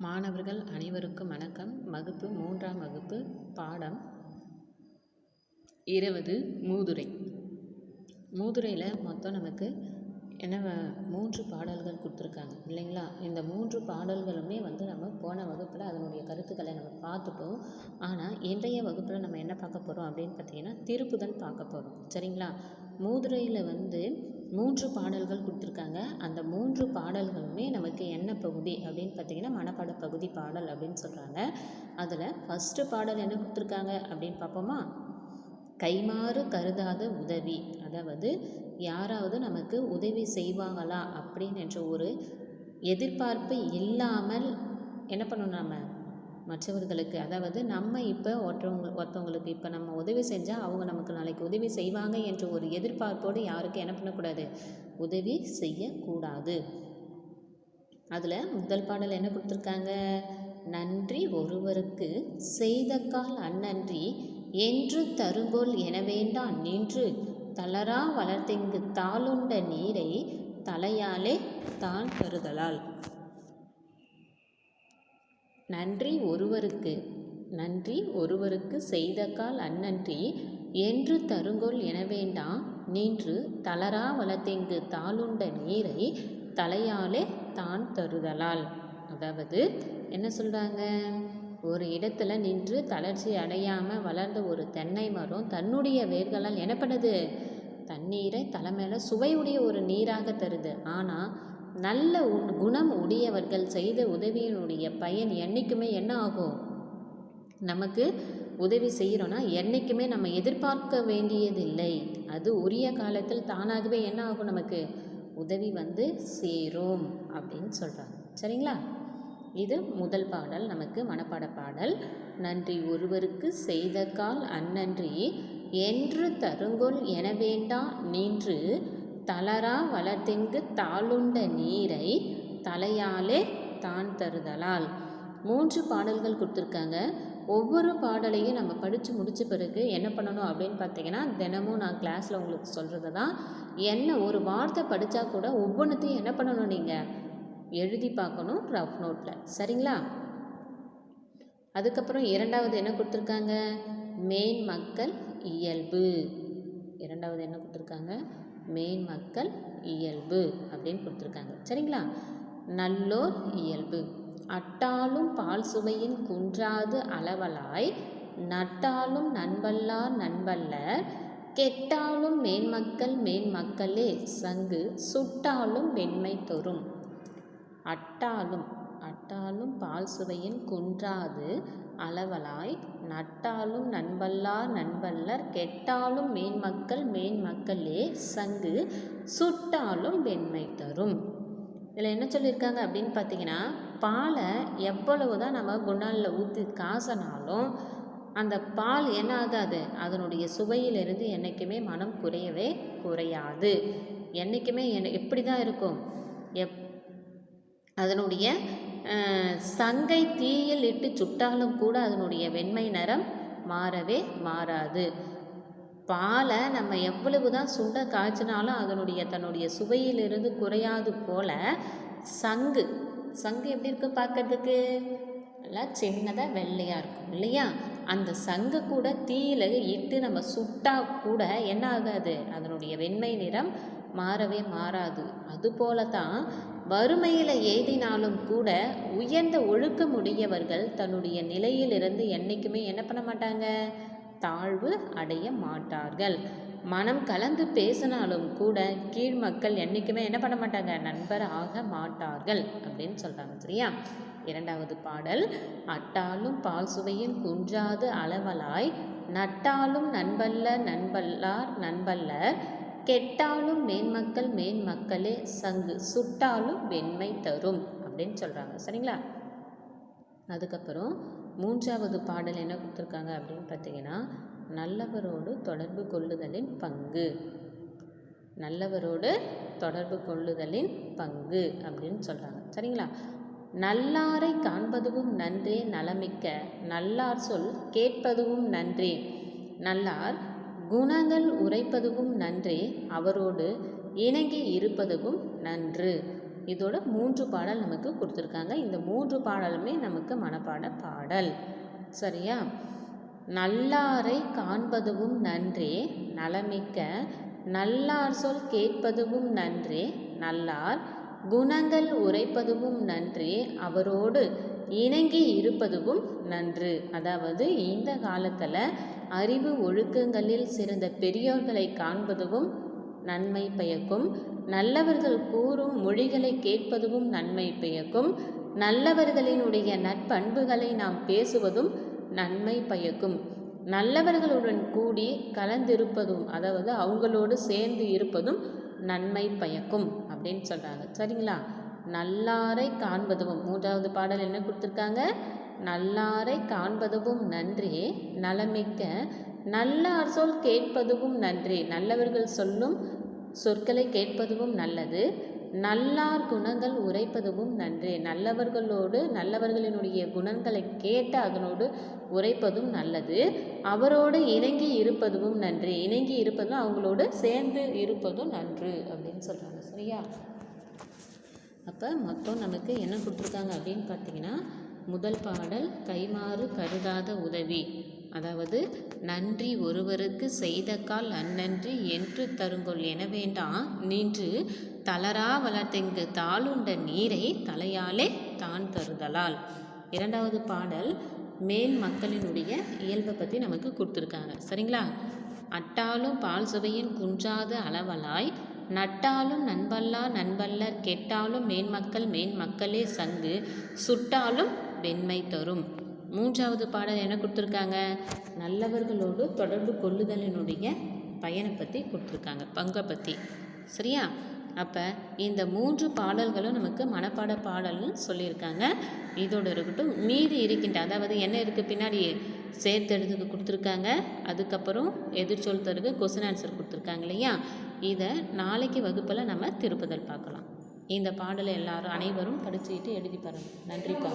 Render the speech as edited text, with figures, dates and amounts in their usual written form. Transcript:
மாணவர்கள் அனைவருக்கும் வணக்கம். வகுப்பு 3ஆம் வகுப்பு பாடம் 20 மூதுரை. மூதுரையில் மொத்தம் நமக்கு என்ன 3 பாடல்கள் கொடுத்துருக்காங்க இல்லைங்களா? இந்த 3 பாடல்களுமே நம்ம போன வகுப்பில் அதனுடைய கருத்துக்களை நம்ம பார்த்துட்டோம். ஆனால் இன்றைய வகுப்பில் நம்ம என்ன பார்க்க போகிறோம் அப்படின்னு பார்த்தீங்கன்னா திருப்புதல் பார்க்க போகிறோம். சரிங்களா? மூதுரையில் 3 பாடல்கள் கொடுத்துருக்காங்க. அந்த 3 பாடல்களுமே நமக்கு என்ன பகுதி அப்படின்னு பார்த்தீங்கன்னா மனப்பாட பகுதி பாடல் அப்படின்னு சொல்கிறாங்க. அதில் ஃபஸ்ட்டு பாடல் என்ன கொடுத்துருக்காங்க அப்படின்னு பார்ப்போமா? கைமாறு கருதாத உதவி, அதாவது யாராவது நமக்கு உதவி செய்வாங்களா அப்படின்ற ஒரு எதிர்பார்ப்பு இல்லாமல் என்ன பண்ணணும் நம்ம மற்றவர்களுக்கு, அதாவது நம்ம இப்போ ஒருத்தவங்களுக்கு இப்போ நம்ம உதவி செஞ்சால் அவங்க நமக்கு நாளைக்கு உதவி செய்வாங்க என்ற ஒரு எதிர்பார்ப்போடு யாருக்கு என்ன பண்ணக்கூடாது, உதவி செய்யக்கூடாது. அதில் முதல் பாடல் என்ன கொடுத்துருக்காங்க? நன்றி ஒருவருக்கு செய்தக்கால் அந்நன்றி என்று தருங்கோல் என வேண்டாம் நின்று தளரா வளர்த்தெங்கு தாளுண்ட நீரை தலையாலே தான் தருதலால். நன்றி ஒருவருக்கு செய்தக்கால் அந்நன்றி என்று தருங்கோல் என வேண்டாம் நின்று தளரா வளர்த்தெங்கு தாளுண்ட நீரை தலையாலே தான் தருதலால். அதாவது என்ன சொல்கிறாங்க? ஒரு இடத்துல நின்று தளர்ச்சி அடையாமல் வளர்ந்த ஒரு தென்னை மரம் தன்னுடைய வேர்களால் என்ன பண்ணுது? தண்ணீரை தலைமையில சுவையுடைய ஒரு நீராக தருது. ஆனால் நல்ல குணம் உடையவர்கள் செய்த உதவியினுடைய பயன் என்றைக்குமே என்ன ஆகும்? நமக்கு உதவி செய்கிறோன்னா என்றைக்குமே நம்ம எதிர்பார்க்க வேண்டியதில்லை. அது உரிய காலத்தில் தானாகவே என்ன ஆகும்? நமக்கு உதவி சேரும் அப்படின்னு சொல்கிறாங்க. சரிங்களா? இது முதல் பாடல், நமக்கு மனப்பாட பாடல். நன்றி ஒருவருக்கு செய்தக்கால் அந்நன்றி என்று தருங்கொல் என வேண்டாம் நின்று தளரா வளர்த்தெங்கு தாளுண்ட நீரை தலையாலே தான் தருதலால். 3 பாடல்கள் கொடுத்துருக்காங்க. ஒவ்வொரு பாடலையும் நம்ம படித்து முடித்த பிறகு என்ன பண்ணணும் அப்படின்னு பார்த்தீங்கன்னா, தினமும் நான் கிளாஸில் உங்களுக்கு சொல்கிறது தான், என்ன ஒரு வார்த்தை படித்தா கூட ஒவ்வொன்றுத்தையும் என்ன பண்ணணும், நீங்கள் எழுதி பார்க்கணும் ரஃப் நோட்டில். சரிங்களா? அதுக்கப்புறம் இரண்டாவது என்ன கொடுத்துருக்காங்க? மேன் மக்கள் இயல்பு. இரண்டாவது என்ன கொடுத்துருக்காங்க? மேன் மக்கள் இயல்பு அப்படின்னு கொடுத்துருக்காங்க. சரிங்களா? நல்லோர் இயல்பு. அட்டாலும் பால் சுவையின் குன்றாது அளவலாய் நட்டாலும் நண்பல்லார் நண்பல்லர் கெட்டாலும் மேன்மக்களே சங்கு சுட்டாலும் வெண்மை தொறும். அட்டாலும் பால் சுவையின் குன்றாது அளவலாய் நட்டாலும் நண்பல்லார் நண்பல்லர் கெட்டாலும் மேன்மக்களே சங்கு சுட்டாலும் வெண்மை தரும். இதில் என்ன சொல்லியிருக்காங்க அப்படின்னு பார்த்தீங்கன்னா, பாலை எவ்வளவு தான் நம்ம குண்டானில் ஊற்றி காசனாலும் அந்த பால் என்ன ஆகாது, அதனுடைய சுவையிலிருந்து என்றைக்குமே மனம் குறையவே குறையாது. என்றைக்குமே எப்படி தான் இருக்கும்? அதனுடைய சங்கை தீயில் இட்டு சுட்டாலும் கூட அதனுடைய வெண்மை நிறம் மாறவே மாறாது. பாலை நம்ம எவ்வளவு தான் சுண்ட காய்ச்சினாலும் அதனுடைய தன்னுடைய சுவையிலிருந்து குறையாது போல் சங்கு எப்படி இருக்கும் பார்க்கறதுக்கு? நல்லா சின்னதாக வெள்ளையாக இருக்கும் இல்லையா? அந்த சங்கு கூட தீயில இட்டு நம்ம சுட்டால் கூட என்ன ஆகாது, அதனுடைய வெண்மை நிறம் மாறவே மாறாது. அதுபோல தான் வறுமையில் எய்தினாலும் கூட உயர்ந்த ஒழுக்கமுடையவர்கள் தன்னுடைய நிலையிலிருந்து என்றைக்குமே என்ன பண்ண மாட்டாங்க, தாழ்வு அடைய மாட்டார்கள். மனம் கலந்து பேசினாலும் கூட கீழ் மக்கள் என்றைக்குமே என்ன பண்ண மாட்டாங்க, நண்பர் ஆக மாட்டார்கள் அப்படின்னு சொல்கிறாங்க. சரியா? இரண்டாவது பாடல். அட்டாலும் பால் சுவையின் குன்றாது அளவலாய் நட்டாலும் நண்பல்லார் நண்பல்லர் கெட்டாலும் மேன்மக்களே சங்கு சுட்டாலும் வெண்மை தரும் அப்படின்னு சொல்கிறாங்க. சரிங்களா? அதுக்கப்புறம் 3வது பாடல் என்ன கொடுத்துருக்காங்க அப்படின்னு பார்த்தீங்கன்னா, நல்லவரோடு தொடர்பு கொள்ளுதலின் பங்கு. நல்லவரோடு தொடர்பு கொள்ளுதலின் பங்கு அப்படின்னு சொல்கிறாங்க. சரிங்களா? நல்லாரை காண்பதுவும் நன்றே நலமிக்க நல்லார் சொல் கேட்பதுவும் நன்றே நல்லார் குணங்கள் உரைப்பதுவும் நன்றே அவரோடு இணங்கி இருப்பதுவும் நன்று. இதோட 3 பாடல் நமக்கு கொடுத்துருக்காங்க. இந்த 3 பாடலுமே நமக்கு மனப்பாட பாடல். சரியா? நல்லாரை காண்பதுவும் நன்றே நலமிக்க, நல்லார் சொல் கேட்பதுவும் நன்றே நல்லார் குணங்கள் உரைப்பதுவும் நன்றே அவரோடு இணங்கி இருப்பதுவும் நன்று. அதாவது இந்த காலத்தில் அறிவு ஒழுக்கங்களில் சிறந்த பெரியோர்களை காண்பதுவும் நன்மை பயக்கும், நல்லவர்கள் கூறும் மொழிகளை கேட்பதும் நன்மை பயக்கும், நல்லவர்களினுடைய நற்பண்புகளை நாம் பேசுவதும் நன்மை பயக்கும், நல்லவர்களுடன் கூடி கலந்திருப்பதும் அதாவது அவங்களோடு சேர்ந்து இருப்பதும் நன்மை பயக்கும் அப்படின்னு சொல்கிறாங்க. சரிங்களா? நல்லாரை காண்பதுவும் 3வது பாடல் என்ன கொடுத்துருக்காங்க? நல்லாரை காண்பதுவும் நன்றே நலமிக்க, நல்லார் சொல் கேட்பதுவும் நன்றே, நல்லவர்கள் சொல்லும் சொற்களை கேட்பதுவும் நல்லது, நல்லார் குணங்கள் உரைப்பதுவும் நன்றே, நல்லவர்களோடு நல்லவர்களினுடைய குணங்களை கேட்டு அதனோடு உரைப்பதும் நல்லது, அவரோடு இணங்கி இருப்பதும் நன்று, இணங்கி இருப்பதும் அவங்களோடு சேர்ந்து இருப்பதும் நன்று அப்படின்னு சொல்கிறாங்க. சரியா? அப்போ மொத்தம் நமக்கு என்ன கொடுத்துருக்காங்க அப்படின்னு பார்த்தீங்கன்னா, முதல் பாடல் கைமாறு கருதாத உதவி, அதாவது நன்றி ஒருவருக்கு செய்த கால் அந்நன்றி என்று தருங்கொள் என வேண்டாம் நின்று தளரா வளர்த்தெங்கு தாளுண்ட நீரை தலையாலே தான் தருதலால். 2வது பாடல் மேல் மக்களினுடைய இயல்பை பற்றி நமக்கு கொடுத்துருக்காங்க. சரிங்களா? அட்டாலும் பால் சுவையின் குன்றாத அளவலாய், நட்டாலும் நண்பல்லா நண்பல்லர், கெட்டாலும் மேன்மக்களே சங்கு, சுட்டாலும் வெண்மை தரும். 3வது பாடல் என்ன கொடுத்துருக்காங்க? நல்லவர்களோடு தொடர்பு கொள்ளுதலினுடைய பயனை பற்றி கொடுத்துருக்காங்க, பங்கை பற்றி. சரியா? அப்போ இந்த 3 பாடல்களும் நமக்கு மனப்பாட பாடல்னு சொல்லியிருக்காங்க. இதோடு இருக்கட்டும், மீதி இருக்கின்ற அதாவது என்ன இருக்குது பின்னாடி சேர்த்தெழுதுக்கு கொடுத்துருக்காங்க, அதுக்கப்புறம் எதிர்ச்சொல் தருக்கு கொஸ்டின் ஆன்சர் கொடுத்துருக்காங்க இல்லையா? இதை நாளைக்கு வகுப்பில் நம்ம திருப்புதல் பார்க்கலாம். இந்த பாடலை அனைவரும் படிச்சுக்கிட்டு எழுதி பாருங்கள். நன்றிப்பா.